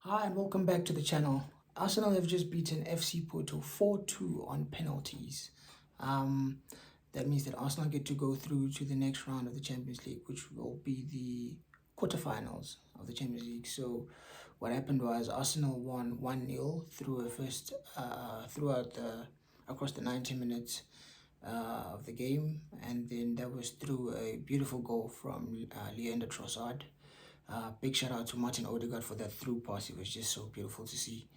Hi and welcome back to the channel. Arsenal have just beaten FC Porto 4-2 on penalties. Um, that means that Arsenal get to go through to the next round of the Champions League, which will be the quarterfinals of the Champions League. So what happened was Arsenal won 1-0 through a first throughout the across the 90 minutes of the game, and then that was through a beautiful goal from Leander Trossard. Big shout out to Martin Odegaard for that through pass. It was just so beautiful to see.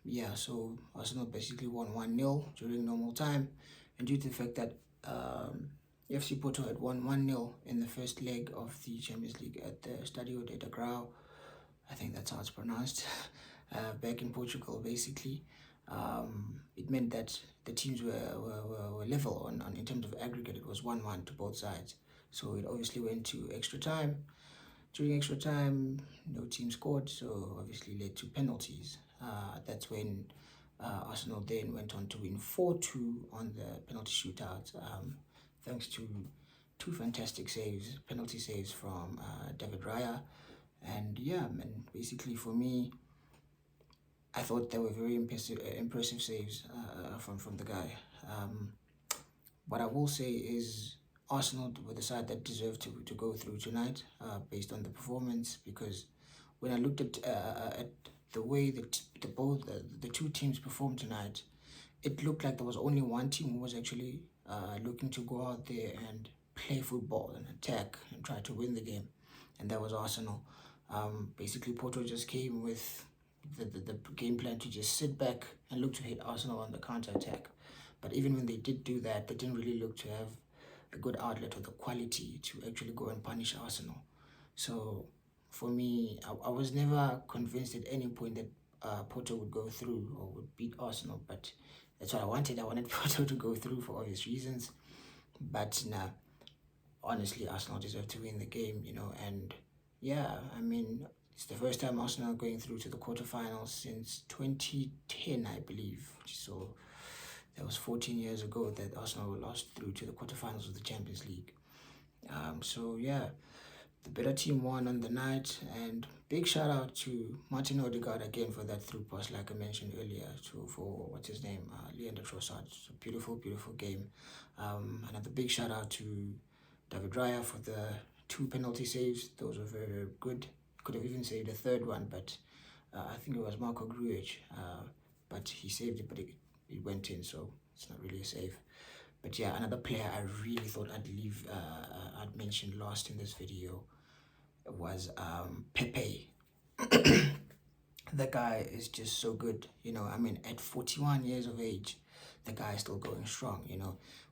Yeah, so Arsenal basically won 1-0 during normal time. And due to the fact that FC Porto had won 1-0 in the first leg of the Champions League at the Stadio de Grau, I think that's how it's pronounced, back in Portugal, basically. It meant that the teams were level on in terms of aggregate. It was 1-1 to both sides. So it obviously went to extra time. During extra time, no team scored, so obviously led to penalties. That's when Arsenal then went on to win 4-2 on the penalty shootout, thanks to two fantastic saves, penalty saves from David Raya. And yeah, man, basically for me, I thought they were very impressive saves from the guy. Um, what I will say is Arsenal were the side that deserved to go through tonight based on the performance, because when I looked at the way that the two teams performed tonight, it looked like there was only one team who was actually looking to go out there and play football and attack and try to win the game, and that was Arsenal. Basically, Porto just came with the game plan to just sit back and look to hit Arsenal on the counter attack. But even when they did do that, they didn't really look to have a good outlet or the quality to actually go and punish Arsenal. So for me, I was never convinced at any point that Porto would go through or would beat Arsenal, but that's what I wanted. I wanted Porto to go through for obvious reasons. But nah, honestly, Arsenal deserve to win the game, and yeah, I mean, it's the first time Arsenal are going through to the quarterfinals since 2010, I believe. So that was 14 years ago that Arsenal were lost through to the quarterfinals of the Champions League. So yeah, the better team won on the night, and big shout out to Martin Odegaard again for that through pass, like I mentioned earlier, for what's his name, Leander Trossard. It's a beautiful, beautiful game. Another big shout out to David Raya for the two penalty saves. Those were very, very good. Could have even saved a third one, but I think it was Marco Grujic, but he saved it, but it went in, so it's not really a save. But yeah, another player I really thought I'd mentioned last in this video was Pepe. The guy is just so good, I mean, at 41 years of age, the guy is still going strong.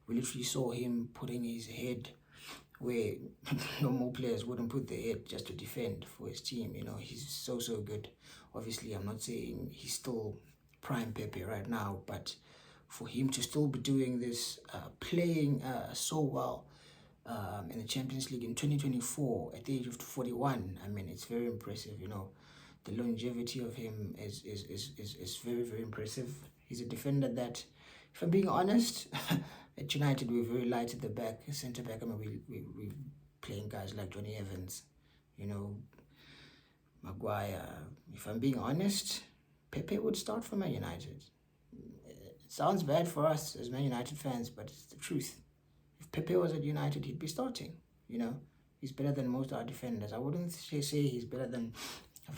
We literally saw him putting his head where normal players wouldn't put their head just to defend for his team. He's so, so good. Obviously, I'm not saying he's still prime Pepe right now, but for him to still be doing this, playing so well in the Champions League in 2024 at the age of 41, I mean, it's very impressive. The longevity of him is very, very impressive. He's a defender that, if I'm being honest, at United we're very light at the back, centre back. I mean, we playing guys like Johnny Evans, you know, Maguire. If I'm being honest, Pepe would start for Man United. It sounds bad for us as Man United fans, but it's the truth. If Pepe was at United, he'd be starting. He's better than most of our defenders. I wouldn't say he's better than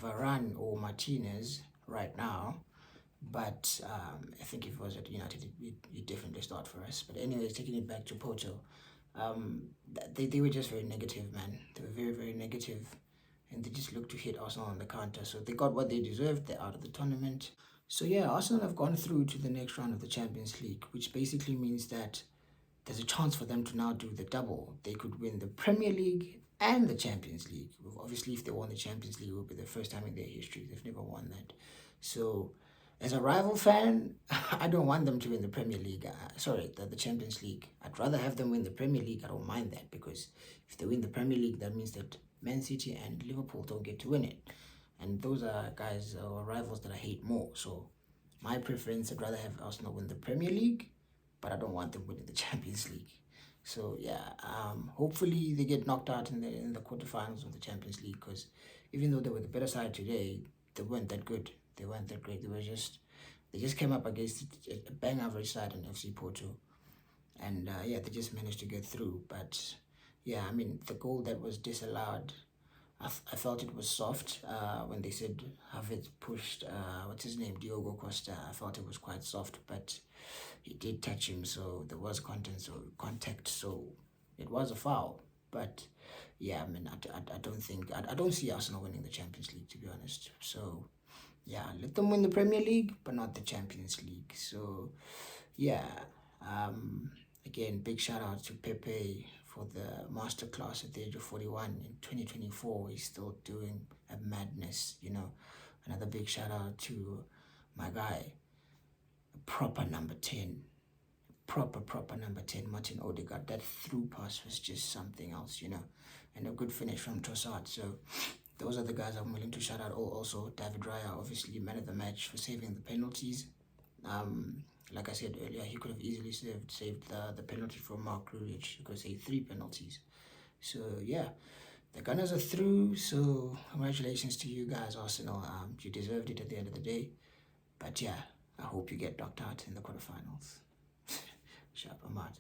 Varane or Martinez right now, but I think if he was at United, he'd definitely start for us. But anyways, taking it back to Porto, they were just very negative, man. They were very, very negative, and they just looked to hit Arsenal on the counter. So they got what they deserved. They're out of the tournament. So yeah, Arsenal have gone through to the next round of the Champions League, which basically means that there's a chance for them to now do the double. They could win the Premier League and the Champions League. Obviously, if they won the Champions League, it would be the first time in their history. They've never won that. So, as a rival fan, I don't want them to win the Premier League. The Champions League. I'd rather have them win the Premier League. I don't mind that, because if they win the Premier League, that means that Man City and Liverpool don't get to win it. And those are guys or rivals that I hate more. So, my preference, I'd rather have Arsenal win the Premier League, but I don't want them winning the Champions League. So yeah, hopefully they get knocked out in the quarterfinals of the Champions League, because even though they were the better side today, they weren't that good. They weren't that great. They just came up against a bang average side in FC Porto, and yeah, they just managed to get through. But yeah, I mean, the goal that was disallowed, I felt it was soft when they said Havertz pushed, what's his name, Diogo Costa. I felt it was quite soft, but he did touch him, so there was contact, so it was a foul. But yeah, I mean, I don't think, I don't see Arsenal winning the Champions League, to be honest. So yeah, let them win the Premier League, but not the Champions League. So yeah, again, big shout out to Pepe for the masterclass at the age of 41 in 2024. He's still doing a madness, you know. Another big shout out to my guy, proper number 10, proper number 10, Martin Odegaard. That through pass was just something else, you know, and a good finish from Trossard. So those are the guys I'm willing to shout out. Also, David Raya, obviously man of the match for saving the penalties. Like I said earlier, he could have easily saved the penalty from Mark Rudic. He could have saved 3 penalties. So yeah, the Gunners are through. So congratulations to you guys, Arsenal. You deserved it at the end of the day. But yeah, I hope you get knocked out in the quarterfinals. Sharp, I'm out.